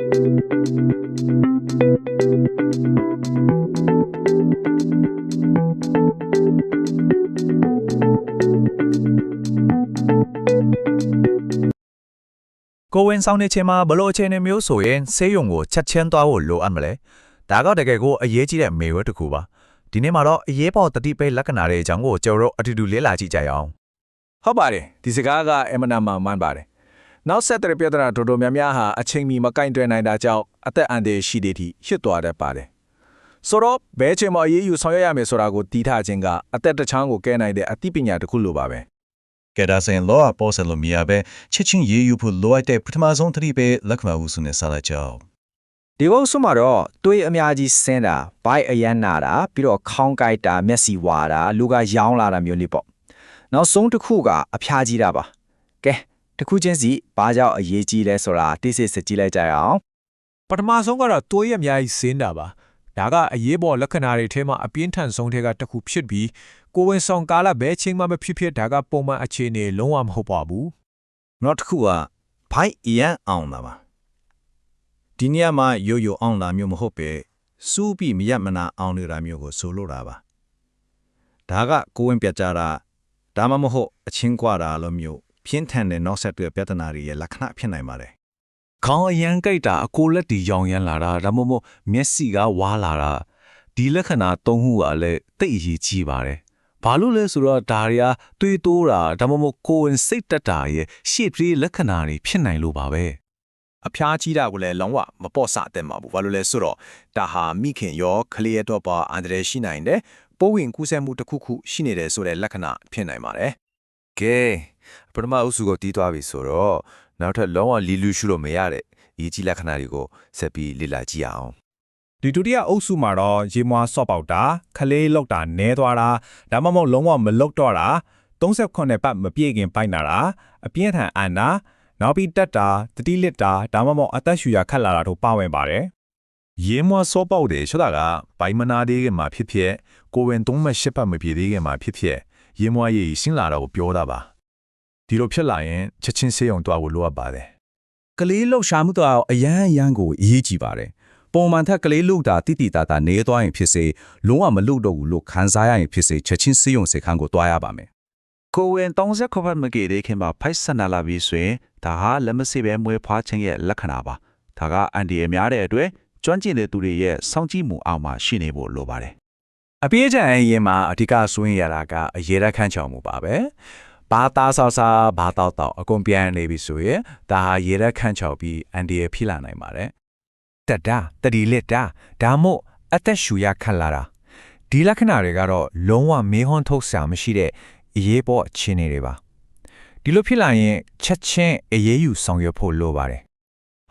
ကိုဝင်ဆောင်နေချိန်မှာဘလို့အခြေအနေမျိုးဆိုရင်ဆေးရုံကိုချက်ချင်းသွားဖို့လိုအပ်မလဲဒါကတကယ်ကိုအရေးကြီးတဲ့မေဝဲတစ်ခုပါဒီနေ့မှာတော့အရေးပေါ်တတိပိတ်လက္ခဏာတွေအကြောင်းကိုကျွန်တော်တို့အတူတူလေ့လာကြည့်ကြရအောင်ဟုတ်ပါတယ်ဒီစကားကအမနာမှမှန်ပါတယ်နောက်ဆက်တဲ့ပြဿနာတော်တော်များများဟာအချိန်မီမကင်တွယ်နိုင်တာကြောင့်အသက်အန္တရာယ်ရှိတဲ့ထိဖြစ်သွားတတ်ပါတယ်ဆိုတော့ဘယ်ချိန်မှအရေးယူဆောင်ရွက်ရမယ်ဆိုတာကိုတည်ထားခြင်းကအသက်တစ်ချောင်းကိုကဲနိုင်တဲ့အသိပညာတစ်ခုလိုပါပဲကဲဒါဆိုရင်လောအပေါ်ဆယ်လိုမီယာပဲချက်ချင်းရေးယူဖို့လိုအပ်တဲ့ပထမဆုံးသတိပေးလက်ခံမှုစုနဲ့ဆက်လက်ကြအောင်ဒီကုန်းစုမှာတော့တွေးအများကြီးစင်းတာဘိုက်အရန်နာတာပြီးတော့ခေါင်းကိုက်တာမျက်စိဝါတာလူကရောင်းလာတာမျိုးလေးပေါ့နောက်ဆုံးတစ်ခုကအဖျားကြီးတာပါကဲတစ်ခုချင်းစီဘာကြောင့်အရေးကြီးလဲဆိုတာတိစစ်စစ်ကြည့်လိုက်ကြရအောင်ပထမဆုံးကတော့တွေးအများကြီးစင်းတာပါဒါကအရေးပေါ်လက္ခဏာတွေထဲမှာအပြင်းထန်ဆုံးတွေကတစ်ခုဖြစ်ပြီးကိုဝင်ဆောင်ကာလဘဲချင်းမှမဖြစ်ဖြစ်ဒါကပုံမှန်အခြေအနေလုံးဝမဟုတ်ပါဘူးနောက်တစ်ခုကဘိုက်အရန်အောင်တာပါဒီနေရာမှာရိုးရိုးအောင်တာမျိုးမဟုတ်ပဲစူးပြီးမရမနာအောင်နေတာမျိုးကိုဆိုလိုတာပါဒါကကိုဝင်ပြကြတာဒါမှမဟုတ်အချင်းကွာတာလိုမျိုးပြင်းထန်တဲ့နောက်ဆက်တွဲပြဿနာတွေရဲ့လက္ခဏာဖြစ်နိုင်ပါတယ်ခေါင်းအရန်ကြိုက်တာအကိုလက်တီရောင်ရမ်းလာတာဒါမှမဟုတ်မျက်စိကဝါလာတာဒီလက္ခဏာသုံးခုကလည်းတိတ်အရေးကြီးပါတယ်ဘာလို့လဲဆိုတော့ဒါတွေကတွေးတိုးတာဒါမှမဟုတ်ကိုယ်စိတ်တက်တာရဲ့ရှေ့ပြေးလက္ခဏာတွေဖြစ်နိုင်လို့ပါပဲအဖျားကြီးတာကိုလည်းလုံးဝမပေါ့ဆတဲ့မှာဘူးဘာလို့လဲဆိုတော့ဒါဟာမိခင်ရောကလေးရဲ့တော့ပါအန္တရာယ်ရှိနိုင်တယ်ပိုးဝင်ကူးစက်မှုတစ်ခုခုရှိနေတယ်ဆိုတဲ့လက္ခဏာဖြစ်နိုင်ပါတယ်ကဲပထမအုပ်စုကိုတီးသွားပြီဆိုတော့နောက်ထပ်လုံးဝလီလူရှုလို့မရတဲ့အရေးကြီးလက္ခဏာတွေကိုဆက်ပြီးလေ့လာကြည့်အောင်ဒီဒုတိယအုပ်စုမှာတော့ရေမွားဆော့ပေါက်တာခလေးလောက်တာနဲသွားတာဒါမှမဟုတ်လုံးဝမလုတ်တော့တာ38ပတ်မပြည့်ခင်ပိုက်နာတာအပြင်းထန်အန်တာနောက်ပြီးတက်တာတတိလစ်တာဒါမှမဟုတ်အသက်ရှူရခက်လာတာတို့ပါဝင်ပါတယ်ရေမွားစောပေါက်တယ်ဆိုတာကဘိုင်မနာသေးခင်မှာဖြစ်ဖြစ်ကိုဝင်သုံးမဲ့ရှစ်ပတ်မပြည့်သေးခင်မှာဖြစ်ဖြစ်ရေမွားရည်ရှင်းလာတာကိုပြောတာပါဒီလိုဖြစ်လာရင်ချက်ချင်းဆေးရုံသွားဖို့လိုအပ်ပါတယ်ကလေးလှုပ်ရှားမှုတော့အရန်ကိုအရေးကြီးပါတယ်ပုံမှန်ထက်ကလေးလှုပ်တာတိတိတတာနေသွားရင်ဖြစ်စေလုံးဝမလှုပ်တော့ဘူးလို့ခံစားရရင်ဖြစ်စေချက်ချင်းဆေးရုံဆေးခန်းကိုတွားရပါမယ်ကိုဝင်30ခပတ်မကြည့်သေးခင်မှာဖိုက်ဆန်လာပြီးဆိုရင်ဒါဟာလက်မစေပဲမွေးဖွားခြင်းရဲ့လက္ခဏာပါဒါကအန်ဒီအများတဲ့အတွက်ကျွမ်းကျင်တဲ့သူတွေရဲ့စောင့်ကြည့်မှုအောက်မှာရှိနေဖို့လိုပါတယ်အပြေးချံအရင်မှာအဓိကဆွင်းရတာကအရေးရခန့်ချောင်မှုပါပဲဘာသာဆောက်စားဘာတောက်အကုန်ပြန်နေပြီဆိုရင်ဒါဟာရေရခန့်ချောင်ပြီးအန်ဒီရဖြစ်လာနိုင်ပါတယ်တက်တာတတိလက်တာဒါမို့အသက်ရှူရခက်လာတာဒီလက္ခဏာတွေကတော့လုံးဝမေးဟွန်းထုတ်ဆရာမရှိတဲ့အရေးပေါ်အခြေအနေတွေပါဒီလိုဖြစ်လာရင်ချက်ချင်းအရေးယူဆောင်ရွက်ဖို့လိုပါတယ်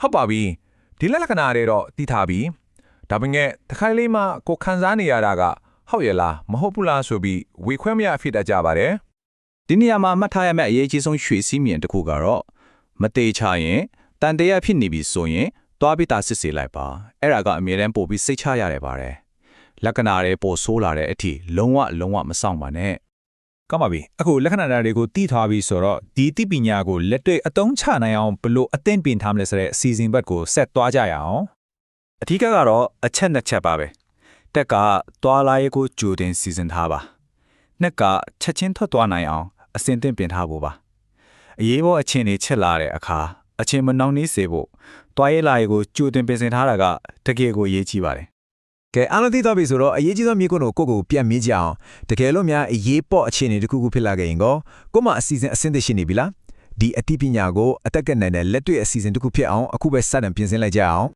ဟုတ်ပါပြီဒီလက္ခဏာတွေတော့သိထားပြီဒါပေမဲ့တစ်ခိုင်လေးမှကိုခံစားနေရတာကဟုတ်ရဲ့လားမဟုတ်ဘူးလားဆိုပြီးဝေခွဲမရဖြစ်တတ်ကြပါတယ်ဒီနေရာမှာမှတ်ထားရမယ့်အရေးကြီးဆုံးရွှေစည်းမြင်တစ်ခုကတော့မတေချရင်တန်တရားဖြစ်နေပြီဆိုရင်တွားပြီးတာစစ်စေးလိုက်ပါအဲ့ဒါကအမြဲတမ်းပို့ပြီးစိတ်ချရတယ်ပါတယ်လက္ခဏာတွေပို့ဆိုးလာတဲ့အထိလုံးဝမဆောင်ပါနဲ့ကောင်းပါပြီအခုလက္ခဏာတွေကိုသိထားပြီဆိုတော့ဒီသိပညာကိုလက်တွေ့အသုံးချနိုင်အောင်ဘလို့အသင့်ပြင်ထားမလဲဆိုတဲ့အစီအစဉ်ဘက်ကိုဆက်သွားကြရအောင်အဓိကကတော့အချက်နှစ်ချက်ပါပဲတက်ကတွာလာရေးကိုကြိုတင်စီစဉ်ထားပါနှစ်ကချက်ချင်းထွက်သွားနိုင်အောင်အစင်သင့်ပြင်ထားဖို့ပါအရေးပေါ်အခြေအနေချက်လာတဲ့အခါအချင်းမနှောင်းနှေးစေဖို့တွားရဲလာရေးကိုကြိုတင်ပြင်ဆင်ထားတာကတကယ်ကိုအရေးကြီးပါတယ်ကဲအားလုံးသိသွားပြီဆိုတော့အရေးကြီးသောမြေခွန်းကိုကိုပြန်မေးကြအောင်တကယ်လို့များအရေးပေါ်အခြေအနေတစ်ခုခုဖြစ်လာခဲ့ရင်ကိုမအစီအစဉ်အဆင့်သစ်ရှိနေပြီလားဒီအသိပညာကိုအသက်ကနိုင်တဲ့လက်တွေ့အစီအစဉ်တစ်ခုဖြစ်အောင်အခုပဲစတင်ပြင်ဆင်လိုက်ကြအောင်